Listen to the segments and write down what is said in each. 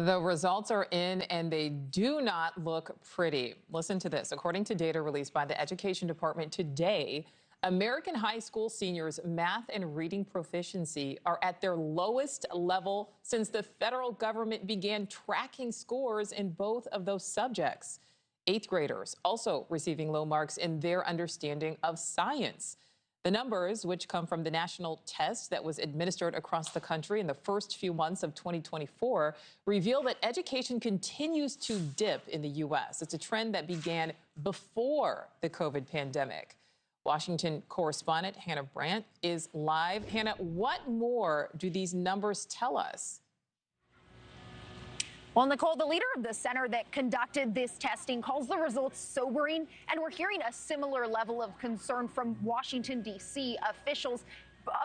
The results are in and they do not look pretty. Listen to this. According to data released by the Education Department today, American high school seniors' math and reading proficiency are at their lowest level since the federal government began tracking scores in both of those subjects. Eighth graders also receiving low marks in their understanding of science. The numbers, which come from the national test that was administered across the country in the first few months of 2024, reveal that education continues to dip in the U.S. It's a trend that began before the COVID pandemic. Washington correspondent Hannah Brandt is live. Hannah, what more do these numbers tell us? Well, Nichole, the leader of the center that conducted this testing calls the results sobering, and we're hearing a similar level of concern from Washington, D.C. officials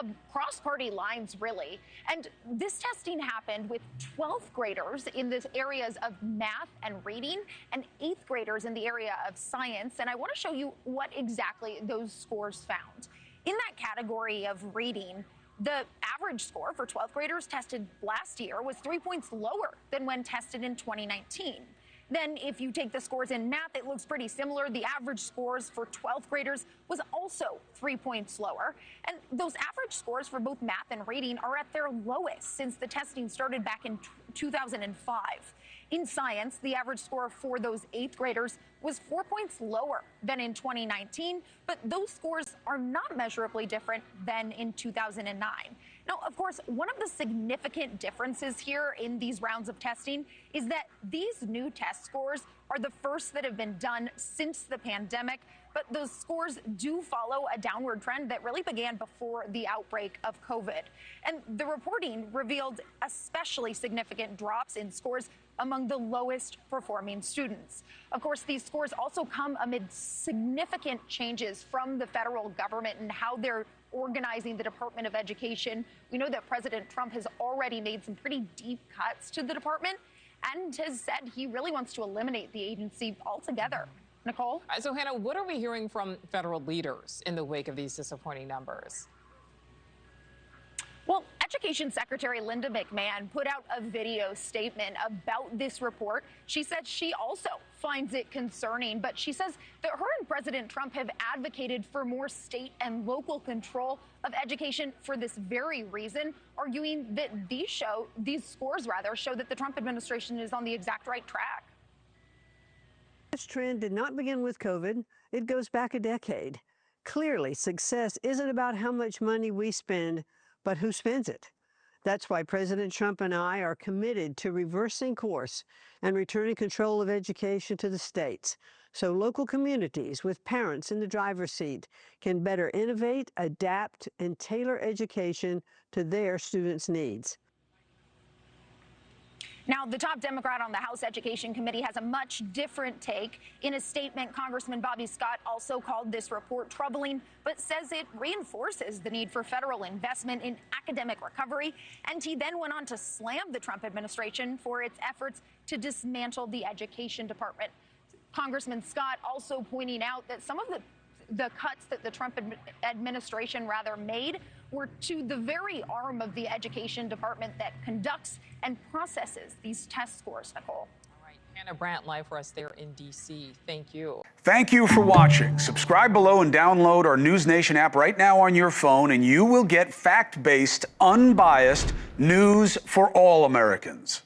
across party lines, really. And this testing happened with 12th graders in the areas of math and reading and 8th graders in the area of science. And I want to show you what exactly those scores found. In that category of reading, the average score for 12th graders tested last year was 3 points lower than when tested in 2019. Then if you take the scores in math, it looks pretty similar. The average scores for 12th graders was also 3 points lower. And those average scores for both math and reading are at their lowest since the testing started back in 2005. In science, the average score for those 8th graders was 4 points lower than in 2019, but those scores are not measurably different than in 2009. Now, of course, one of the significant differences here in these rounds of testing is that these new test scores are the first that have been done since the pandemic, but those scores do follow a downward trend that really began before the outbreak of COVID. And the reporting revealed especially significant drops in scores among the lowest performing students. Of course, these scores also come amid significant changes from the federal government and how they're organizing the Department of Education. We know that President Trump has already made some pretty deep cuts to the department and has said he really wants to eliminate the agency altogether. Nichole? So, Hannah, what are we hearing from federal leaders in the wake of these disappointing numbers? Well, Education Secretary Linda McMahon put out a video statement about this report. She said she also finds it concerning, but she says that her and President Trump have advocated for more state and local control of education for this very reason, arguing that these scores show that the Trump administration is on the exact right track. This trend did not begin with COVID. It goes back a decade. Clearly, success isn't about how much money we spend, but who spends it. That's why President Trump and I are committed to reversing course and returning control of education to the states, so local communities with parents in the driver's seat can better innovate, adapt, and tailor education to their students' needs. Now, the top Democrat on the House Education Committee has a much different take. In a statement, Congressman Bobby Scott also called this report troubling, but says it reinforces the need for federal investment in academic recovery. And he then went on to slam the Trump administration for its efforts to dismantle the Education Department. Congressman Scott also pointing out that some of the cuts that the Trump administration made were to the very arm of the Education Department that conducts and processes these test scores, Nichole. All right, Hannah Brandt live for us there in D.C. Thank you. Thank you for watching. Subscribe below and download our NewsNation app right now on your phone, and you will get fact-based, unbiased news for all Americans.